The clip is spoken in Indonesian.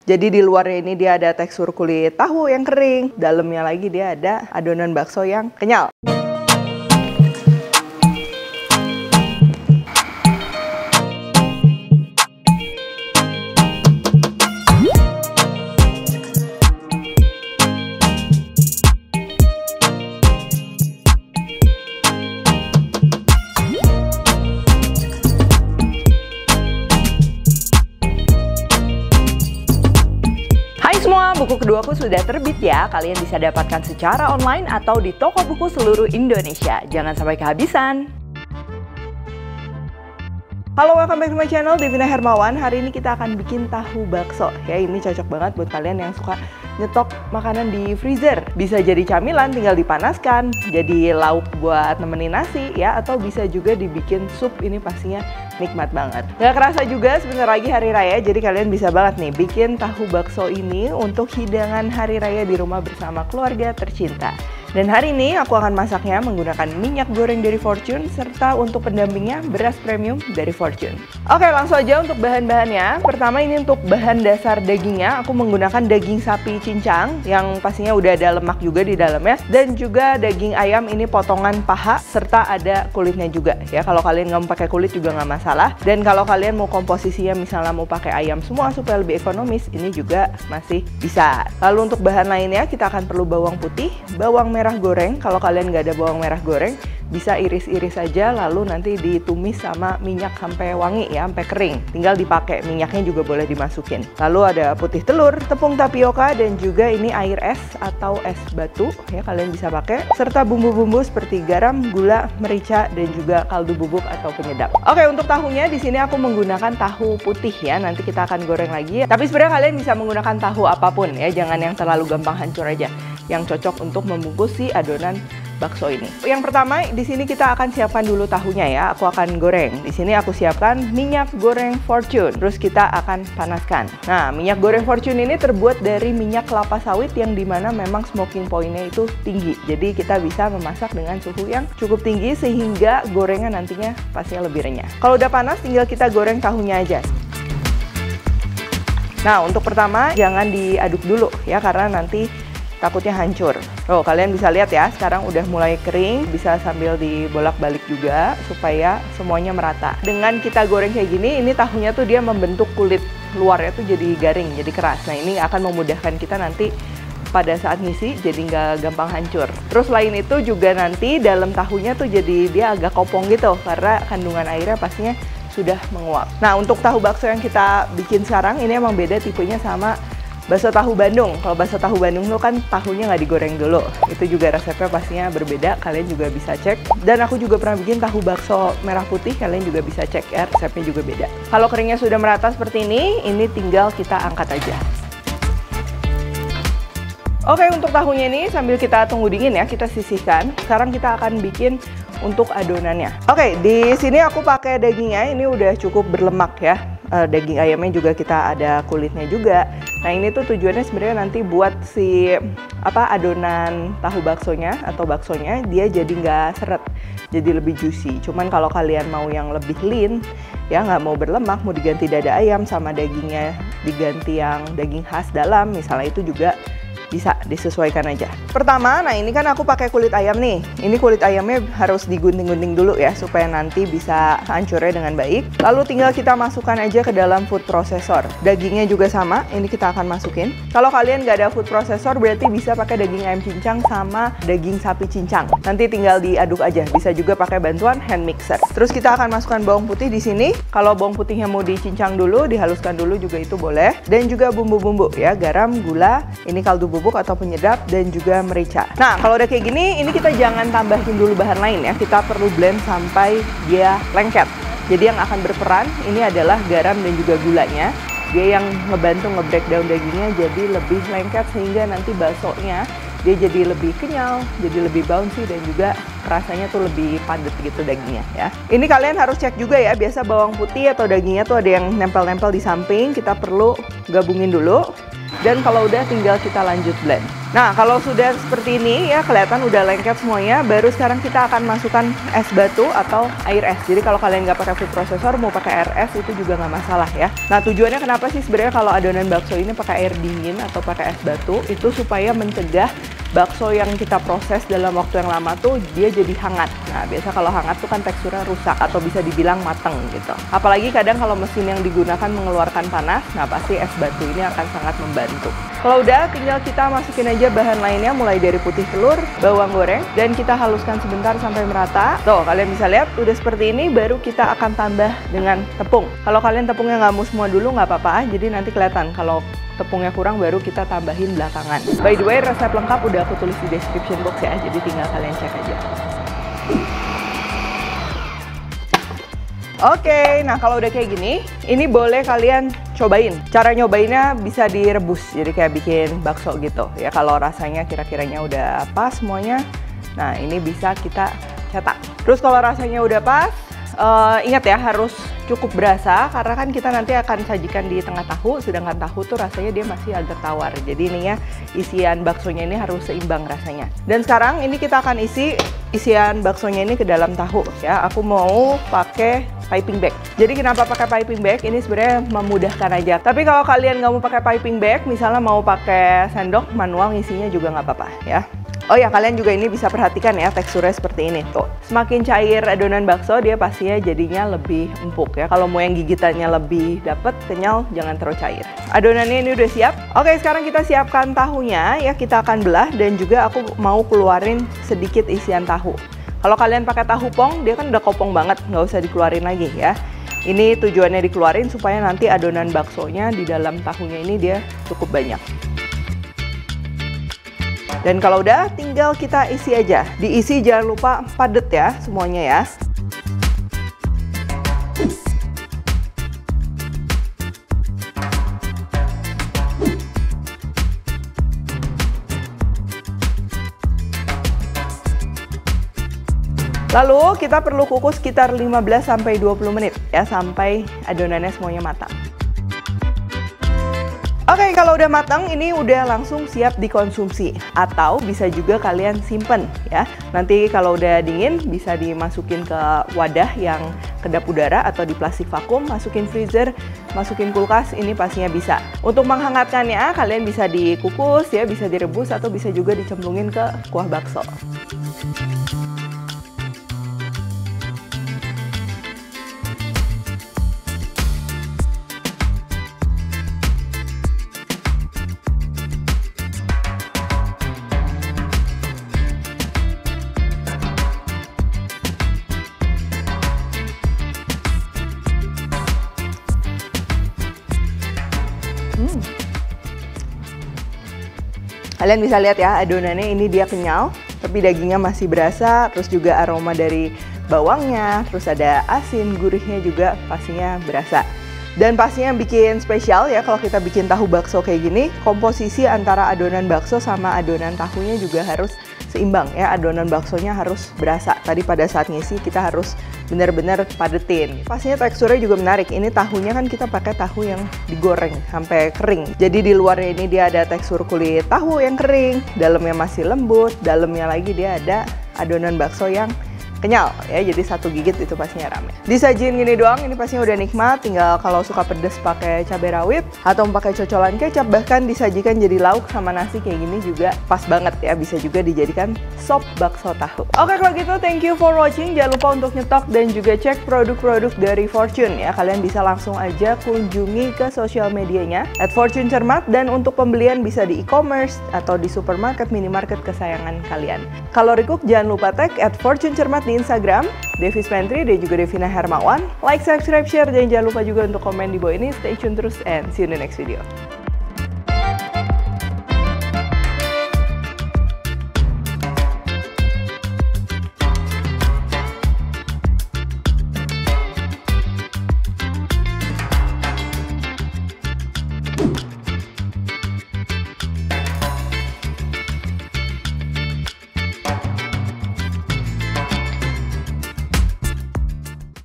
Jadi di luarnya ini dia ada tekstur kulit tahu yang kering, dalamnya lagi dia ada adonan bakso yang kenyal. Buku keduaku sudah terbit ya, kalian bisa dapatkan secara online atau di toko buku seluruh Indonesia. Jangan sampai kehabisan. Halo, welcome back to my channel, Devina Hermawan. Hari ini kita akan bikin tahu bakso. Ya, ini cocok banget buat kalian yang suka nyetok makanan di freezer. Bisa jadi camilan, tinggal dipanaskan, jadi lauk buat nemenin nasi ya, atau bisa juga dibikin sup. Ini pastinya nikmat banget. Gak kerasa juga sebentar lagi hari raya, jadi kalian bisa banget nih bikin tahu bakso ini untuk hidangan hari raya di rumah bersama keluarga tercinta. Dan hari ini aku akan masaknya menggunakan minyak goreng dari Fortune, serta untuk pendampingnya beras premium dari Fortune. Oke, langsung aja untuk bahan-bahannya. Pertama ini untuk bahan dasar dagingnya, aku menggunakan daging sapi cincang yang pastinya udah ada lemak juga di dalamnya. Dan juga daging ayam ini potongan paha, serta ada kulitnya juga ya. Kalau kalian nggak mau pakai kulit juga nggak masalah. Dan kalau kalian mau komposisinya misalnya mau pakai ayam semua supaya lebih ekonomis, ini juga masih bisa. Lalu untuk bahan lainnya kita akan perlu bawang putih, bawang merah goreng. Kalau kalian nggak ada bawang merah goreng, bisa iris-iris saja lalu nanti ditumis sama minyak sampai wangi ya, sampai kering. Tinggal dipakai, minyaknya juga boleh dimasukin. Lalu ada putih telur, tepung tapioka, dan juga ini air es atau es batu ya, kalian bisa pakai. Serta bumbu-bumbu seperti garam, gula, merica, dan juga kaldu bubuk atau penyedap. Oke, untuk tahunya di sini aku menggunakan tahu putih ya. Nanti kita akan goreng lagi. Tapi sebenarnya kalian bisa menggunakan tahu apapun ya, jangan yang terlalu gampang hancur aja. Yang cocok untuk membungkus si adonan bakso ini. Yang pertama di sini kita akan siapkan dulu tahunya ya. Aku akan goreng. Di sini aku siapkan minyak goreng Fortune. Terus kita akan panaskan. Nah, minyak goreng Fortune ini terbuat dari minyak kelapa sawit yang dimana memang smoking point-nya itu tinggi. Jadi kita bisa memasak dengan suhu yang cukup tinggi sehingga gorengan nantinya pastinya lebih renyah. Kalau udah panas tinggal kita goreng tahunya aja. Nah, untuk pertama jangan diaduk dulu ya, karena nanti takutnya hancur. Oh, kalian bisa lihat ya, sekarang udah mulai kering, bisa sambil dibolak-balik juga supaya semuanya merata. Dengan kita goreng kayak gini, ini tahunya tuh dia membentuk kulit luarnya tuh jadi garing, jadi keras. Nah, ini akan memudahkan kita nanti pada saat ngisi, jadi nggak gampang hancur. Terus selain itu juga nanti dalam tahunya tuh jadi dia agak kopong gitu, karena kandungan airnya pastinya sudah menguap. Nah, untuk tahu bakso yang kita bikin sekarang, ini emang beda tipenya sama bakso tahu Bandung. Kalau bakso tahu Bandung lo kan tahunya nggak digoreng dulu. Itu juga resepnya pastinya berbeda, kalian juga bisa cek. Dan aku juga pernah bikin tahu bakso merah putih, kalian juga bisa cek ya, resepnya juga beda. Kalau keringnya sudah merata seperti ini tinggal kita angkat aja. Oke, untuk tahunya ini sambil kita tunggu dingin ya, kita sisihkan. Sekarang kita akan bikin untuk adonannya. Oke, di sini aku pakai dagingnya, ini udah cukup berlemak ya. Daging ayamnya juga kita ada kulitnya juga. Nah, ini tuh tujuannya sebenarnya nanti buat si adonan tahu baksonya atau baksonya dia jadi nggak seret, jadi lebih juicy. Cuman kalau kalian mau yang lebih lean ya, nggak mau berlemak, mau diganti dada ayam sama dagingnya diganti yang daging khas dalam misalnya, itu juga bisa disesuaikan aja. Pertama, nah ini kan aku pakai kulit ayam nih. Ini kulit ayamnya harus digunting-gunting dulu ya, supaya nanti bisa hancurnya dengan baik. Lalu tinggal kita masukkan aja ke dalam food processor. Dagingnya juga sama, ini kita akan masukin. Kalau kalian nggak ada food processor, berarti bisa pakai daging ayam cincang sama daging sapi cincang. Nanti tinggal diaduk aja, bisa juga pakai bantuan hand mixer. Terus kita akan masukkan bawang putih di sini. Kalau bawang putihnya mau dicincang dulu, dihaluskan dulu juga itu boleh. Dan juga bumbu-bumbu ya, garam, gula, ini kaldu bubuk atau penyedap, dan juga merica. Nah, kalau udah kayak gini, ini kita jangan tambahin dulu bahan lain ya. Kita perlu blend sampai dia lengket. Jadi yang akan berperan ini adalah garam dan juga gulanya. Dia yang ngebantu nge-breakdown dagingnya jadi lebih lengket, sehingga nanti baksonya dia jadi lebih kenyal, jadi lebih bouncy, dan juga rasanya tuh lebih padat gitu dagingnya ya. Ini kalian harus cek juga ya, biasa bawang putih atau dagingnya tuh ada yang nempel-nempel di samping, kita perlu gabungin dulu. Dan kalau udah tinggal kita lanjut blend. Nah, kalau sudah seperti ini ya kelihatan udah lengket semuanya, baru sekarang kita akan masukkan es batu atau air es. Jadi kalau kalian nggak pakai food processor, mau pakai air es itu juga nggak masalah ya. Nah, tujuannya kenapa sih sebenarnya kalau adonan bakso ini pakai air dingin atau pakai es batu, itu supaya mencegah bakso yang kita proses dalam waktu yang lama tuh dia jadi hangat. Nah, biasa kalau hangat tuh kan teksturnya rusak atau bisa dibilang mateng gitu. Apalagi kadang kalau mesin yang digunakan mengeluarkan panas, nah pasti es batu ini akan sangat membantu. Kalau udah, tinggal kita masukin aja bahan lainnya mulai dari putih telur, bawang goreng, dan kita haluskan sebentar sampai merata. Tuh, kalian bisa lihat udah seperti ini, baru kita akan tambah dengan tepung. Kalau kalian tepungnya nggak mau semua dulu nggak apa-apa, jadi nanti kelihatan kalau tepungnya kurang baru kita tambahin belakangan. By the way, resep lengkap udah aku tulis di description box ya, jadi tinggal kalian cek aja. Oke, nah kalau udah kayak gini, ini boleh kalian cobain. Cara nyobainnya bisa direbus, jadi kayak bikin bakso gitu ya. Kalau rasanya kira-kiranya udah pas semuanya, nah ini bisa kita cetak. Terus kalau rasanya udah pas, ingat ya harus cukup berasa karena kan kita nanti akan sajikan di tengah tahu, sedangkan tahu tuh rasanya dia masih agak tawar. Jadi ininya isian baksonya ini harus seimbang rasanya. Dan sekarang ini kita akan isi isian baksonya ini ke dalam tahu ya. Aku mau pakai piping bag. Jadi kenapa pakai piping bag? Ini sebenarnya memudahkan aja. Tapi kalau kalian nggak mau pakai piping bag, misalnya mau pakai sendok manual ngisinya juga nggak apa-apa ya. Oh ya, kalian juga ini bisa perhatikan ya teksturnya seperti ini tuh. Semakin cair adonan bakso dia pastinya jadinya lebih empuk ya. Kalau mau yang gigitannya lebih dapet, kenyal, jangan terlalu cair. Adonannya ini udah siap. Oke, sekarang kita siapkan tahunya ya. Kita akan belah dan juga aku mau keluarin sedikit isian tahu. Kalau kalian pakai tahu pong, dia kan udah kopong banget, nggak usah dikeluarin lagi ya. Ini tujuannya dikeluarin supaya nanti adonan baksonya di dalam tahunya ini dia cukup banyak. Dan kalau udah, tinggal kita isi aja. Diisi jangan lupa padet ya semuanya ya. Lalu kita perlu kukus sekitar 15-20 menit ya, sampai adonannya semuanya matang. Oke, kalau udah matang ini udah langsung siap dikonsumsi atau bisa juga kalian simpen ya. Nanti kalau udah dingin bisa dimasukin ke wadah yang kedap udara atau di plastik vakum, masukin freezer, masukin kulkas, ini pastinya bisa. Untuk menghangatkannya kalian bisa dikukus ya, bisa direbus atau bisa juga dicemplungin ke kuah bakso. Kalian bisa lihat ya adonannya ini dia kenyal, tapi dagingnya masih berasa, terus juga aroma dari bawangnya, terus ada asin, gurihnya juga pastinya berasa. Dan pastinya bikin spesial ya kalau kita bikin tahu bakso kayak gini, komposisi antara adonan bakso sama adonan tahunya juga harus seimbang ya. Adonan baksonya harus berasa. Tadi pada saat ngisi kita harus benar-benar padetin. Pastinya teksturnya juga menarik. Ini tahunya kan kita pakai tahu yang digoreng sampai kering. Jadi di luarnya ini dia ada tekstur kulit tahu yang kering, dalamnya masih lembut, dalamnya lagi dia ada adonan bakso yang kenyal ya, jadi satu gigit itu pastinya rame. Disajiin gini doang, ini pastinya udah nikmat. Tinggal kalau suka pedes pakai cabai rawit atau pakai cocolan kecap, bahkan disajikan jadi lauk sama nasi kayak gini juga pas banget ya. Bisa juga dijadikan sop bakso tahu. Oke, kalau gitu thank you for watching. Jangan lupa untuk nyetok dan juga cek produk-produk dari Fortune ya. Kalian bisa langsung aja kunjungi ke sosial medianya @fortunecermat, dan untuk pembelian bisa di e-commerce atau di supermarket, minimarket kesayangan kalian. Kalau recook jangan lupa tag @fortunecermat di Instagram, Devis Pantry dan juga Devina Hermawan. Like, subscribe, share, dan jangan lupa juga untuk komen di bawah ini. Stay tune terus and see you in the next video.